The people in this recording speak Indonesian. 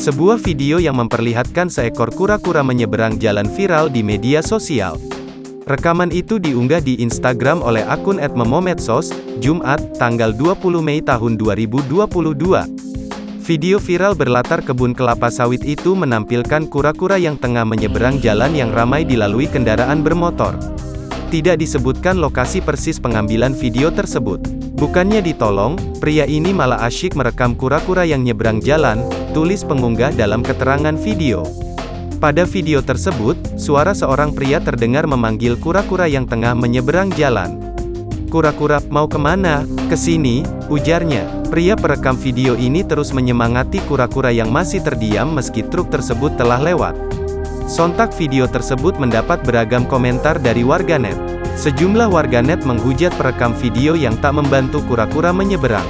Sebuah video yang memperlihatkan seekor kura-kura menyeberang jalan viral di media sosial. Rekaman itu diunggah di Instagram oleh akun @memomedsos, Jumat, tanggal 20 Mei tahun 2022. Video viral berlatar kebun kelapa sawit itu menampilkan kura-kura yang tengah menyeberang jalan yang ramai dilalui kendaraan bermotor. Tidak disebutkan lokasi persis pengambilan video tersebut. Bukannya ditolong, pria ini malah asyik merekam kura-kura yang nyebrang jalan, tulis pengunggah dalam keterangan video. Pada video tersebut, suara seorang pria terdengar memanggil kura-kura yang tengah menyeberang jalan. "Kura-kura, mau kemana?" "Kesini," ujarnya. Pria perekam video ini terus menyemangati kura-kura yang masih terdiam meski truk tersebut telah lewat. Sontak video tersebut mendapat beragam komentar dari warganet. Sejumlah warganet menghujat perekam video yang tak membantu kura-kura menyeberang.